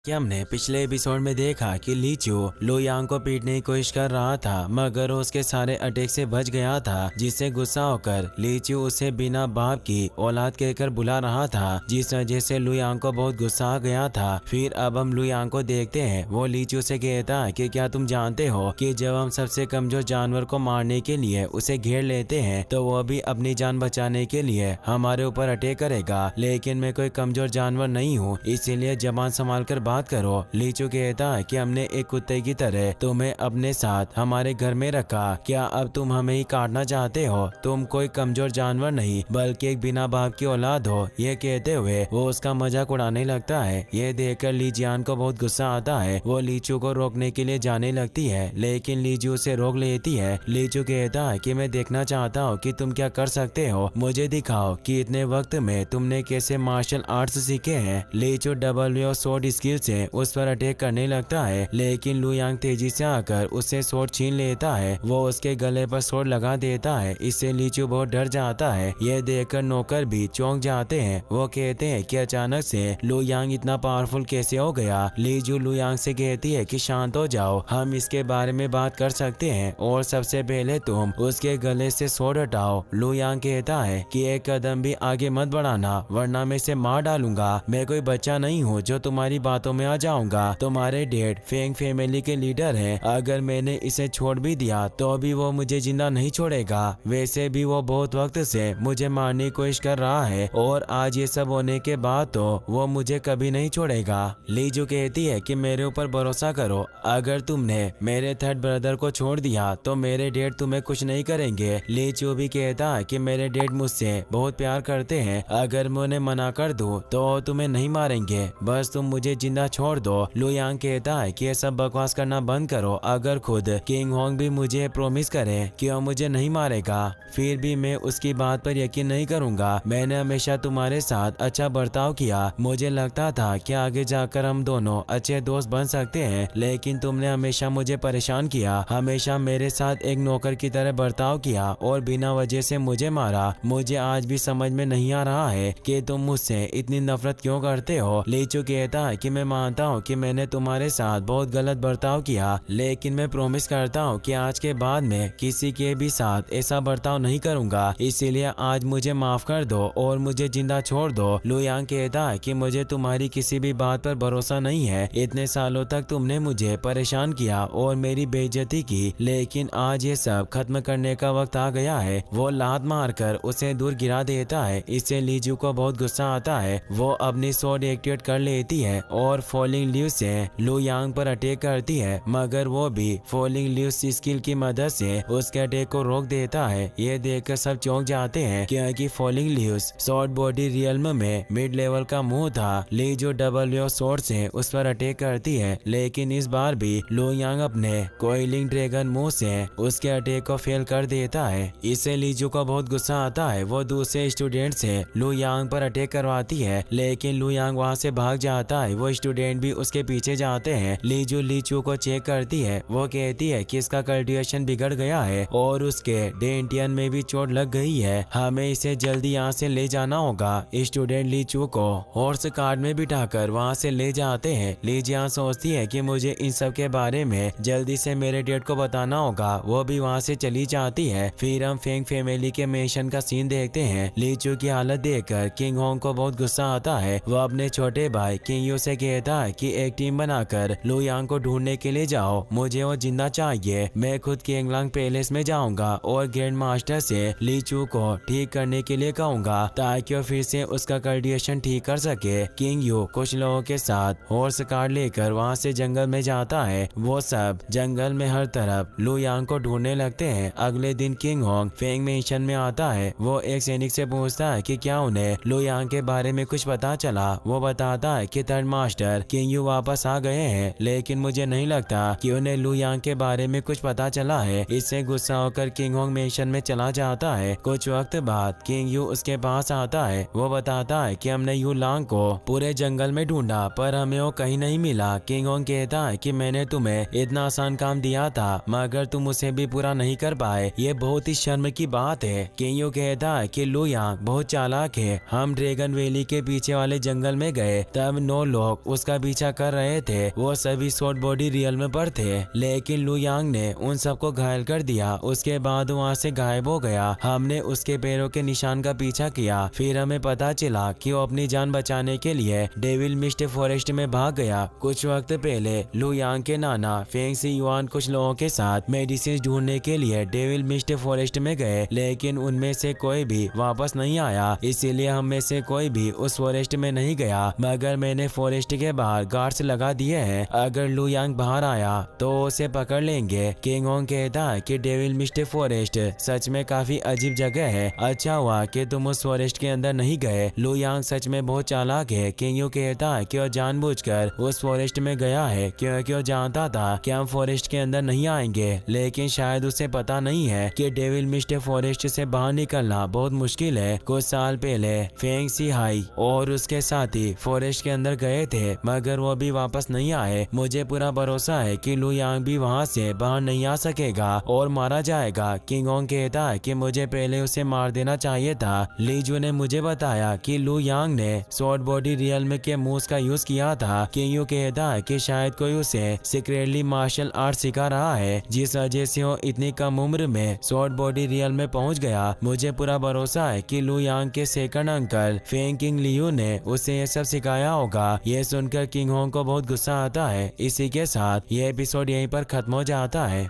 कि हमने पिछले एपिसोड में देखा कि लीचू लू यांग को पीटने की कोशिश कर रहा था, मगर वो उसके सारे अटैक से बच गया था, जिससे गुस्सा होकर लीचू उसे बिना बाप की औलाद कहकर बुला रहा था, जिस वजह से लू यांग को बहुत गुस्सा आ गया था। फिर अब हम लू यांग को देखते हैं, वो लीचू से कहता है कि क्या तुम जानते हो कि जब हम सबसे कमजोर जानवर को मारने के लिए उसे घेर लेते हैं तो वो भी अपनी जान बचाने के लिए हमारे ऊपर अटैक करेगा, लेकिन मैं कोई कमजोर जानवर नहीं हूँ, इसीलिए जबान संभाल कर बात करो। लीचू कहता है कि हमने एक कुत्ते की तरह तुम्हें अपने साथ हमारे घर में रखा, क्या अब तुम हमें ही काटना चाहते हो? तुम कोई कमजोर जानवर नहीं बल्कि एक बिना बाप की औलाद हो। ये कहते हुए वो उसका मजाक उड़ाने लगता है। ये देखकर लीजियान को बहुत गुस्सा आता है। वो लीचू को रोकने के लिए जाने लगती है, लेकिन लीचू उसे रोक लेती है। लीचू कहता है कि मैं देखना चाहता हूँ कि तुम क्या कर सकते हो, मुझे दिखाओ कि इतने वक्त में तुमने कैसे मार्शल आर्ट्स सीखे हैं। लीचू डबल वे स्वॉर्ड स्किल से उस पर अटैक करने लगता है, लेकिन लू यांग तेजी से आकर उससे स्वॉर्ड छीन लेता है। वो उसके गले पर स्वॉर्ड लगा देता है, इससे लीचू बहुत डर जाता है। यह देखकर नौकर भी चौंक जाते हैं। वो कहते हैं कि अचानक से लू यांग इतना पावरफुल कैसे हो गया। लीचू लू यांग से कहती है कि शांत हो जाओ, हम इसके बारे में बात कर सकते हैं, और सबसे पहले तुम उसके गले से स्वॉर्ड हटाओ। लू यांग कहता है कि एक कदम भी आगे मत बढ़ाना, वरना मैं इसे मार डालूंगा। मैं कोई बच्चा नहीं हूँ जो तुम्हारी बातों में आ जाऊंगा। तुम्हारे डैड फेंग फैमिली के लीडर हैं, अगर मैंने इसे छोड़ भी दिया तो भी वो मुझे जिंदा नहीं छोड़ेगा। वैसे भी वो बहुत वक्त से मुझे मारने की कोशिश कर रहा है, और आज ये सब होने के बाद तो वो मुझे कभी नहीं छोड़ेगा। लीजू कहती है कि मेरे ऊपर भरोसा करो, अगर तुमने मेरे थर्ड ब्रदर को छोड़ दिया तो मेरे डैड तुम्हें कुछ नहीं करेंगे। लीचू भी कहता है कि मेरे डैड मुझसे बहुत प्यार करते हैं, अगर मैं उन्हें मना कर दूं तो तुम्हें नहीं मारेंगे, बस तुम मुझे जिंदा छोड़ दो। लू यांग कहता है कि ये सब बकवास करना बंद करो, अगर खुद किंग होंग भी मुझे प्रॉमिस करे कि वो मुझे नहीं मारेगा, फिर भी मैं उसकी बात पर यकीन नहीं करूंगा। मैंने हमेशा तुम्हारे साथ अच्छा बर्ताव किया, मुझे लगता था कि आगे जाकर हम दोनों अच्छे दोस्त बन सकते हैं, लेकिन तुमने हमेशा मुझे परेशान किया, हमेशा मेरे साथ एक नौकर की तरह बर्ताव किया और बिना वजह से मुझे मारा। मुझे आज भी समझ में नहीं आ रहा है कि तुम मुझसे इतनी नफरत क्यों करते हो। लीचू कहता है कि मैं मानता हूँ कि मैंने तुम्हारे साथ बहुत गलत बर्ताव किया, लेकिन मैं प्रॉमिस करता हूँ कि आज के बाद मैं किसी के भी साथ ऐसा बर्ताव नहीं करूँगा, इसीलिए आज मुझे माफ कर दो और मुझे जिंदा छोड़ दो। लू यांग कहता है कि मुझे तुम्हारी किसी भी बात पर भरोसा नहीं है, इतने सालों तक तुमने मुझे परेशान किया और मेरी बेइज्जती की, लेकिन आज ये सब खत्म करने का वक्त आ गया है। वो लात मारकर उसे दूर गिरा देता है, इससे लीजू को बहुत गुस्सा आता है। वो अपनी स्वॉर्ड एक्टिवेट कर लेती है और फॉलिंग लीव से लू यांग पर अटैक करती है, मगर वो भी फॉलिंग लीव्स स्किल की मदद से उसके अटैक को रोक देता है। ये देखकर सब चौंक जाते हैं, क्योंकि falling leaves short body realm में मिड लेवल का मुंह था। ली जो डबल वेव स्वॉर्ड से उस पर अटैक करती है, लेकिन इस बार भी लू यांग अपने कोइलिंग ड्रैगन मुंह से उसके अटैक को फेल कर देता है। इससे लीजू को बहुत गुस्सा आता है। वो दूसरे स्टूडेंट से लू यांग पर अटैक करवाती है, लेकिन लू यांग वहाँ से भाग जाता है। वो स्टूडेंट भी उसके पीछे जाते हैं। लीजू लीचू को चेक करती है। वो कहती है कि इसका कल्टीवेशन बिगड़ गया है और उसके डेंटियन में भी चोट लग गई है, हमें इसे जल्दी यहाँ से ले जाना होगा। स्टूडेंट लीचू को हॉर्स कार्ड में बिठाकर वहाँ से ले जाते हैं। लीजियान सोचती है कि मुझे इन सब के बारे में जल्दी से मेरे डैड को बताना होगा। वो भी वहाँ से चली जाती है। फिर हम फेंग फैमिली के मेंशन का सीन देखते हैं। लीचू की हालत देखकर किंग होंग को बहुत गुस्सा आता है। वो अपने छोटे भाई किंग यू से कहता है कि एक टीम बनाकर लू यांग को ढूंढने के लिए जाओ, मुझे वो जिंदा चाहिए। मैं खुद किंगलांग पैलेस में जाऊंगा और ग्रैंड मास्टर से लीचू को ठीक करने के लिए कहूंगा, ताकि वो फिर से उसका कल्टीवेशन ठीक कर सके। किंग यू कुछ लोगों के साथ हॉर्स कार्ड लेकर वहाँ से जंगल में जाता है। वो सब जंगल में हर तरफ लू यांग को ढूंढने लगते हैं। अगले दिन किंग होंग फेंग मेंशन में आता है। वो एक सैनिक से पूछता है कि क्या उन्हें लू यांग के बारे में कुछ पता चला। वो बताता है कि थर्ड मास्टर किंग यू वापस आ गए हैं, लेकिन मुझे नहीं लगता कि उन्हें लू यांग के बारे में कुछ पता चला है। इससे गुस्सा होकर किंग होंग मेंशन में चला जाता है। कुछ वक्त बाद किंग यू उसके पास आता है। वो बताता है कि हमने यू लांग को पूरे जंगल में ढूंढा, पर हमें वो कहीं नहीं मिला। किंग होंग कहता है कि मैंने तुम्हें इतना आसान काम दिया था, मगर तुम उसे भी पूरा नहीं कर पाए, ये बहुत ही शर्म की बात है। किंग यू कहता है कि लू यांग बहुत चालाक है। हम ड्रैगन वैली के पीछे वाले जंगल में गए, तब 9 लोग उसका पीछा कर रहे थे वो सभी शॉर्ट बॉडी रियल में पर थे, लेकिन लू यांग ने उन सबको घायल कर दिया। उसके बाद वहाँ से गायब हो गया। हमने उसके पैरों के निशान का पीछा किया, फिर हमें पता चला कि वो अपनी जान बचाने के लिए डेविल मिस्ट फॉरेस्ट में भाग गया। कुछ वक्त पहले लू यांग के नाना फेंग सी युआन कुछ लोगों के साथ मेडिसिन ढूंढने के लिए डेविल मिस्ट फॉरेस्ट में गए, लेकिन उनमें से कोई भी वापस नहीं आया। इसीलिए हम में से कोई भी उस फॉरेस्ट में नहीं गया, मगर मैंने फॉरेस्ट के बाहर गार्ड्स लगा दिए हैं। अगर लू यांग बाहर आया तो उसे पकड़ लेंगे। किंग होंग कहता है कि डेविल मिस्ट फॉरेस्ट सच में काफी अजीब जगह है। अच्छा हुआ कि तुम उस फॉरेस्ट के अंदर नहीं गए। लू यांग सच में बहुत चालाक है। किंग यू कहता है कि वो जानबूझकर उस फॉरेस्ट में गया है क्योंकि वो जानता था कि हम फॉरेस्ट के अंदर नहीं आएंगे, लेकिन शायद उसे पता नहीं है कि डेविल मिस्ट फॉरेस्ट से बाहर निकलना बहुत मुश्किल है। कुछ साल पहले फेंग सी हाई और उसके साथी फॉरेस्ट के अंदर गए थे, मगर वो भी वापस नहीं आए। मुझे पूरा भरोसा है कि लू यांग भी वहाँ से बाहर नहीं आ सकेगा और मारा जाएगा। किंग होंग कहता है कि मुझे पहले उसे मार देना चाहिए था। ली जू ने मुझे बताया कि लू यांग ने शॉर्ट बॉडी रियल्म के मूव्स का यूज किया था। किंग यू कहता है कि शायद कोई उसे सीक्रेटली मार्शल आर्ट सिखा रहा है, जिस वजह से वो इतनी कम उम्र में शॉर्ट बॉडी रियल्म में पहुंच गया। मुझे पूरा भरोसा है कि लू यांग के second uncle Feng king Liu ने उसे ये सब सिखाया होगा। ये सुनकर किंग होंग को बहुत गुस्सा आता है। इसी के साथ ये एपिसोड यहीं पर खत्म हो जाता है।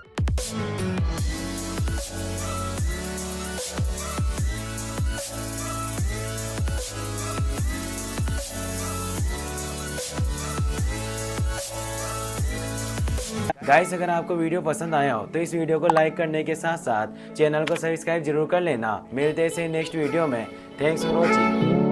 गाइस, अगर आपको वीडियो पसंद आया हो तो इस वीडियो को लाइक करने के साथ साथ चैनल को सब्सक्राइब जरूर कर लेना। मिलते हैं नेक्स्ट वीडियो में। Thanks for watching.